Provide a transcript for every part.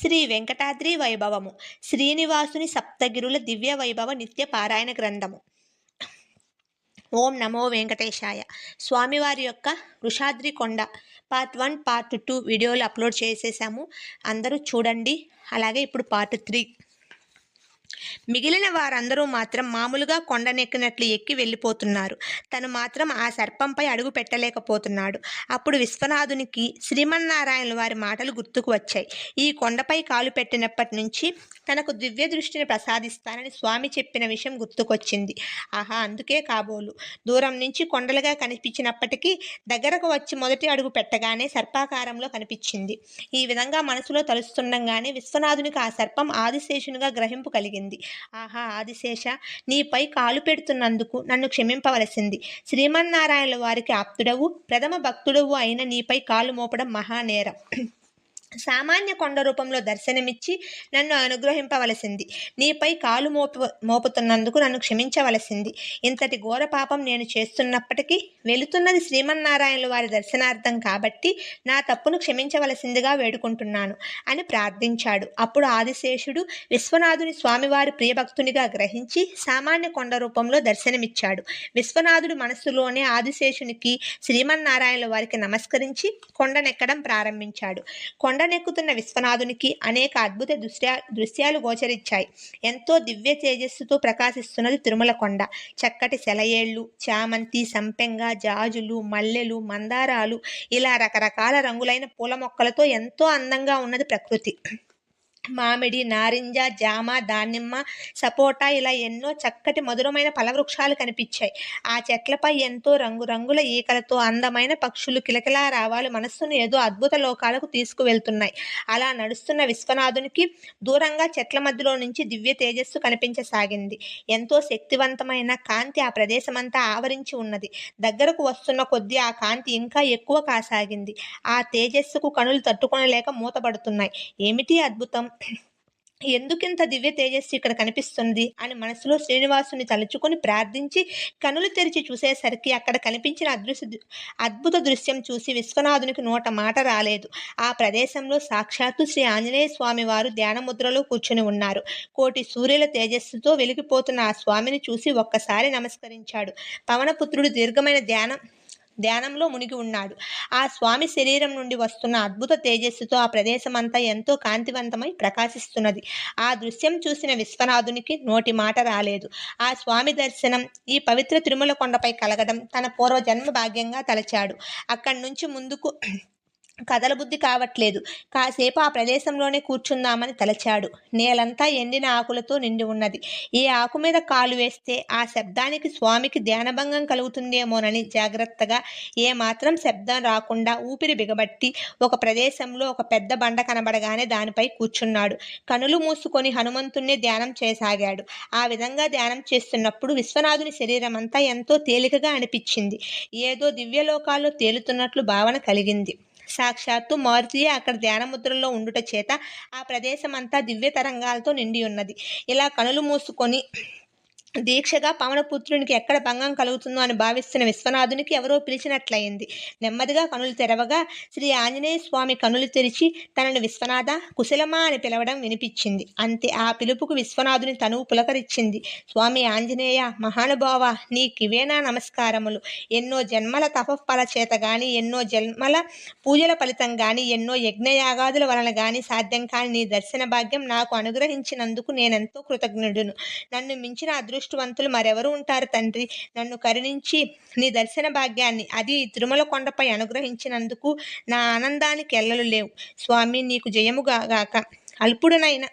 శ్రీ వెంకటాద్రి వైభవము శ్రీనివాసుని సప్తగిరుల దివ్య వైభవ నిత్య పారాయణ గ్రంథము. ఓం నమో వెంకటేశాయ. స్వామివారి యొక్క వృషాద్రి కొండ పార్ట్ 1 పార్ట్ 2 వీడియోలు అప్లోడ్ చేసేసాము, అందరూ చూడండి. అలాగే ఇప్పుడు పార్ట్ 3. మిగిలిన వారందరూ మాత్రం మామూలుగా కొండనెక్కినట్లు ఎక్కి వెళ్ళిపోతున్నారు. తను మాత్రం ఆ సర్పంపై అడుగు పెట్టలేకపోతున్నాడు. అప్పుడు విశ్వనాథునికి శ్రీమన్నారాయణ వారి మాటలు గుర్తుకు వచ్చాయి. ఈ కొండపై కాలు పెట్టినప్పటి నుంచి తనకు దివ్య దృష్టిని ప్రసాదిస్తానని స్వామి చెప్పిన విషయం గుర్తుకొచ్చింది. ఆహా, అందుకే కాబోలు దూరం నుంచి కొండలుగా కనిపించినప్పటికీ దగ్గరకు వచ్చి మొదటి అడుగు పెట్టగానే సర్పాకారంలో కనిపించింది. ఈ విధంగా మనసులో తలుస్తుండగానే విశ్వనాథునికి ఆ సర్పం ఆదిశేషునిగా గ్రహింపు కలిగింది. ఆహా ఆదిశేష, నీపై కాలు పెడుతున్నందుకు నన్ను క్షమింపవలసింది. శ్రీమన్నారాయణ వారికి ఆప్తుడవు, ప్రథమ భక్తుడవు అయిన నీపై కాలు మోపడం మహానేరం. సామాన్య కొండ రూపంలో దర్శనమిచ్చి నన్ను అనుగ్రహింపవలసింది. నీపై కాలు మోపుతున్నందుకు నన్ను క్షమించవలసింది. ఇంతటి ఘోర పాపం నేను చేస్తున్నప్పటికీ వెళుతున్నది శ్రీమన్నారాయణుల వారి దర్శనార్థం కాబట్టి నా తప్పును క్షమించవలసిందిగా వేడుకుంటున్నాను అని ప్రార్థించాడు. అప్పుడు ఆదిశేషుడు విశ్వనాథుని స్వామివారి ప్రియభక్తునిగా గ్రహించి సామాన్య కొండ రూపంలో దర్శనమిచ్చాడు. విశ్వనాథుడు మనస్సులోనే ఆదిశేషునికి శ్రీమన్నారాయణుల వారికి నమస్కరించి కొండనెక్కడం ప్రారంభించాడు. కొండనెక్కుతున్న విశ్వనాథునికి అనేక అద్భుత దృశ్యాలు గోచరించాయి. ఎంతో దివ్య తేజస్సుతో ప్రకాశిస్తున్నది తిరుమల కొండ. చక్కటి సెలయేళ్లు, చామంతి, సంపెంగ, జాజులు, మల్లెలు, మందారాలు, ఇలా రకరకాల రంగులైన పూల మొక్కలతో ఎంతో అందంగా ఉన్నది ప్రకృతి. మామిడి, నారింజ, జామ, దానిమ్మ, సపోటా, ఇలా ఎన్నో చక్కటి మధురమైన ఫలవృక్షాలు కనిపించాయి. ఆ చెట్లపై ఎంతో రంగురంగుల ఈకలతో అందమైన పక్షులు కిలకిలా రావాలు మనస్సును ఏదో అద్భుత లోకాలకు తీసుకువెళ్తున్నాయి. అలా నడుస్తున్న విశ్వనాథునికి దూరంగా చెట్ల మధ్యలో నుంచి దివ్య తేజస్సు కనిపించసాగింది. ఎంతో శక్తివంతమైన కాంతి ఆ ప్రదేశమంతా ఆవరించి ఉన్నది. దగ్గరకు వస్తున్న కొద్దీ ఆ కాంతి ఇంకా ఎక్కువ కాసాగింది. ఆ తేజస్సుకు కనులు తట్టుకొనలేక మూతపడుతున్నాయి. ఏమిటి అద్భుతం! ఎందుకింత దివ్య తేజస్సు ఇక్కడ కనిపిస్తుంది అని మనసులో శ్రీనివాసుని తలుచుకొని ప్రార్థించి కనులు తెరిచి చూసేసరికి అక్కడ కనిపించిన అద్భుత దృశ్యం చూసి విశ్వనాథునికి నోట మాట రాలేదు. ఆ ప్రదేశంలో సాక్షాత్తు శ్రీ ఆంజనేయ స్వామి వారు ధ్యానముద్రలో కూర్చుని ఉన్నారు. కోటి సూర్యుల తేజస్సుతో వెలిగిపోతున్న ఆ స్వామిని చూసి ఒక్కసారి నమస్కరించాడు. పవనపుత్రుడు దీర్ఘమైన ధ్యానంలో మునిగి ఉన్నాడు. ఆ స్వామి శరీరం నుండి వస్తున్న అద్భుత తేజస్సుతో ఆ ప్రదేశం అంతా ఎంతో కాంతివంతమై ప్రకాశిస్తున్నది. ఆ దృశ్యం చూసిన విశ్వనాథునికి నోటి మాట రాలేదు. ఆ స్వామి దర్శనం ఈ పవిత్ర తిరుమల కొండపై కలగడం తన పూర్వజన్మ భాగ్యంగా తలచాడు. అక్కడి నుంచి ముందుకు కదలబుద్ధి కావట్లేదు. కాసేపు ఆ ప్రదేశంలోనే కూర్చుందామని తలచాడు. నేలంతా ఎండిన ఆకులతో నిండి ఉన్నది. ఏ ఆకు మీద కాలు వేస్తే ఆ శబ్దానికి స్వామికి ధ్యానభంగం కలుగుతుందేమోనని జాగ్రత్తగా ఏమాత్రం శబ్దం రాకుండా ఊపిరి బిగబట్టి ఒక ప్రదేశంలో ఒక పెద్ద బండ కనబడగానే దానిపై కూర్చున్నాడు. కనులు మూసుకొని హనుమంతుణ్ణి ధ్యానం చేయసాగాడు. ఆ విధంగా ధ్యానం చేస్తున్నప్పుడు విశ్వనాథుని శరీరం అంతా ఎంతో తేలికగా అనిపించింది. ఏదో దివ్యలోకాల్లో తేలుతున్నట్లు భావన కలిగింది. సాక్షాత్తు మారుతియే అక్కడ ధ్యానముద్రలో ఉండుట చేత ఆ ప్రదేశం అంతా దివ్య తరంగాలతో నిండి ఉన్నది. ఇలా కనులు మూసుకొని దీక్షగా పవనపుత్రునికి ఎక్కడ భంగం కలుగుతుందో అని భావిస్తున్న విశ్వనాథునికి ఎవరో పిలిచినట్లయింది. నెమ్మదిగా కనులు తెరవగా శ్రీ ఆంజనేయ స్వామి కనులు తెరిచి తనను విశ్వనాథ, కుశలమా అని పిలవడం వినిపించింది. అంతే, ఆ పిలుపుకు విశ్వనాథుని తనువు పులకరించింది. స్వామి ఆంజనేయ, మహానుభావ, నీకివేనా నమస్కారములు. ఎన్నో జన్మల తపఫల చేత గాని, ఎన్నో జన్మల పూజల ఫలితం గాని, ఎన్నో యజ్ఞయాగాదుల వలన గాని సాధ్యం కాని నీ దర్శన భాగ్యం నాకు అనుగ్రహించినందుకు నేనెంతో కృతజ్ఞుడును. నన్ను మించిన అదృష్టవంతులు మరెవరు ఉంటారు తండ్రి. నన్ను కరుణించి నీ దర్శన భాగ్యాన్ని, అది తిరుమల కొండపై అనుగ్రహించినందుకు నా ఆనందానికి ఎల్లలు లేవు. స్వామి నీకు జయముగాక. అల్పుడనైన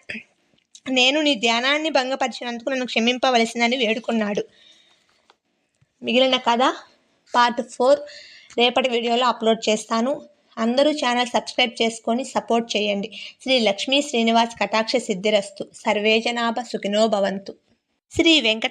నేను నీ ధ్యానాన్ని భంగపరిచినందుకు నన్ను క్షమింపవలసిందని వేడుకున్నాడు. మిగిలిన కథ పార్ట్ 4 రేపటి వీడియోలో అప్లోడ్ చేస్తాను. అందరూ ఛానల్ సబ్స్క్రైబ్ చేసుకొని సపోర్ట్ చేయండి. శ్రీ లక్ష్మీ శ్రీనివాస్ కటాక్ష సిద్ధిరస్తు. సర్వే జనాభ సుఖినో భవంతు. శ్రీ వెంకట